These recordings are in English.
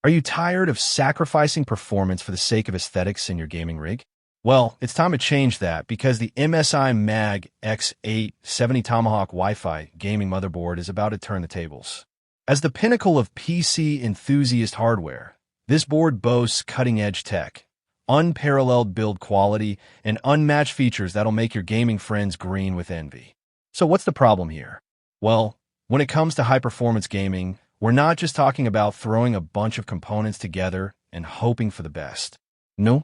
Are you tired of sacrificing performance for the sake of aesthetics in your gaming rig? Well, it's time to change that because the MSI Mag X870 Tomahawk Wi-Fi gaming motherboard is about to turn the tables. As the pinnacle of PC enthusiast hardware, this board boasts cutting-edge tech, unparalleled build quality, and unmatched features that'll make your gaming friends green with envy. So what's the problem here? Well, when it comes to high-performance gaming, we're not just talking about throwing a bunch of components together and hoping for the best. No.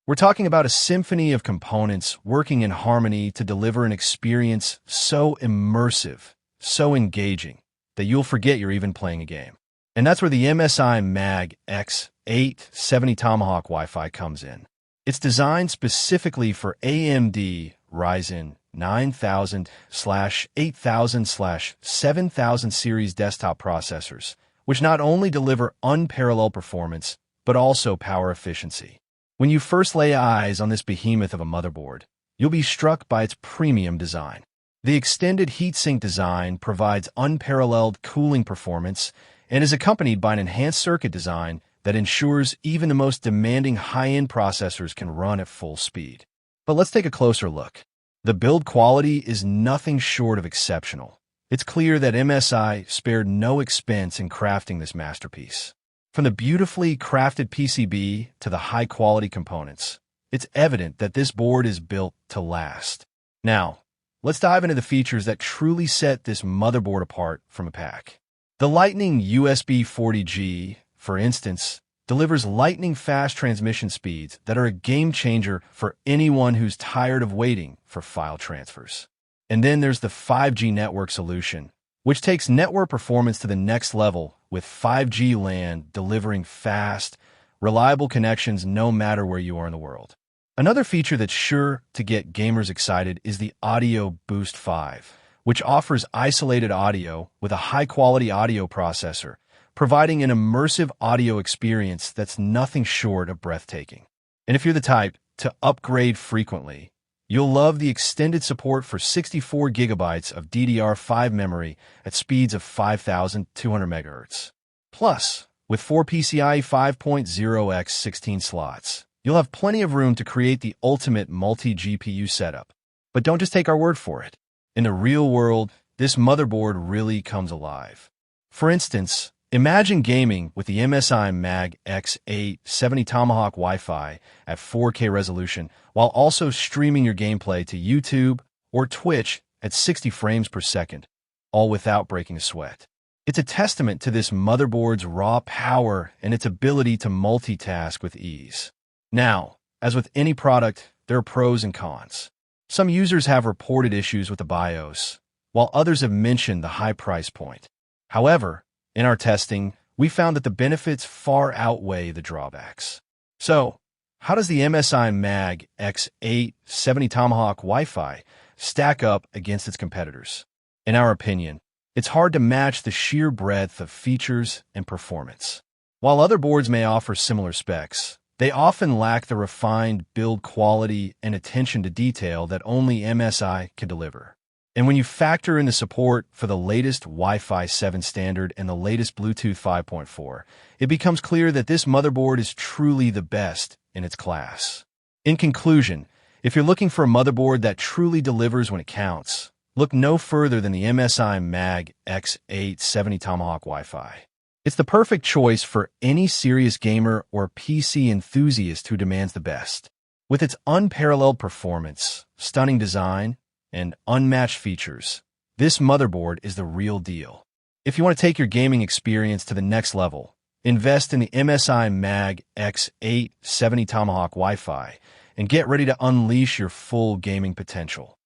We're talking about a symphony of components working in harmony to deliver an experience so immersive, so engaging, that you'll forget you're even playing a game. And that's where the MSI Mag X870 Tomahawk Wi-Fi comes in. It's designed specifically for AMD Ryzen 9000/8000/7000 series desktop processors, which not only deliver unparalleled performance, but also power efficiency. When you first lay eyes on this behemoth of a motherboard, you'll be struck by its premium design. The extended heatsink design provides unparalleled cooling performance and is accompanied by an enhanced circuit design that ensures even the most demanding high-end processors can run at full speed. But let's take a closer look. The build quality is nothing short of exceptional. It's clear that MSI spared no expense in crafting this masterpiece. From the beautifully crafted PCB to the high-quality components, it's evident that this board is built to last. Now, let's dive into the features that truly set this motherboard apart from a pack. The Lightning USB 40G, for instance, delivers lightning-fast transmission speeds that are a game-changer for anyone who's tired of waiting for file transfers. And then there's the 5G network solution, which takes network performance to the next level with 5G LAN delivering fast, reliable connections no matter where you are in the world. Another feature that's sure to get gamers excited is the Audio Boost 5, which offers isolated audio with a high-quality audio processor, providing an immersive audio experience that's nothing short of breathtaking. And if you're the type to upgrade frequently, you'll love the extended support for 64 gigabytes of DDR5 memory at speeds of 5,200 MHz. Plus, with 4 PCIe 5.0x16 slots, you'll have plenty of room to create the ultimate multi-GPU setup. But don't just take our word for it. In the real world, this motherboard really comes alive. For instance, imagine gaming with the MSI Mag X870 Tomahawk Wi-Fi at 4K resolution while also streaming your gameplay to YouTube or Twitch at 60 frames per second, all without breaking a sweat. It's a testament to this motherboard's raw power and its ability to multitask with ease. Now, as with any product, there are pros and cons. Some users have reported issues with the BIOS, while others have mentioned the high price point. However, in our testing, we found that the benefits far outweigh the drawbacks. So, how does the MSI Mag X870 Tomahawk Wi-Fi stack up against its competitors? In our opinion, it's hard to match the sheer breadth of features and performance. While other boards may offer similar specs, they often lack the refined build quality and attention to detail that only MSI can deliver. And when you factor in the support for the latest Wi-Fi 7 standard and the latest Bluetooth 5.4, it becomes clear that this motherboard is truly the best in its class. In conclusion, if you're looking for a motherboard that truly delivers when it counts, look no further than the MSI Mag X870 Tomahawk Wi-Fi. It's the perfect choice for any serious gamer or PC enthusiast who demands the best. With its unparalleled performance, stunning design, and unmatched features, this motherboard is the real deal. If you want to take your gaming experience to the next level, invest in the MSI Mag X870 Tomahawk Wi-Fi and get ready to unleash your full gaming potential.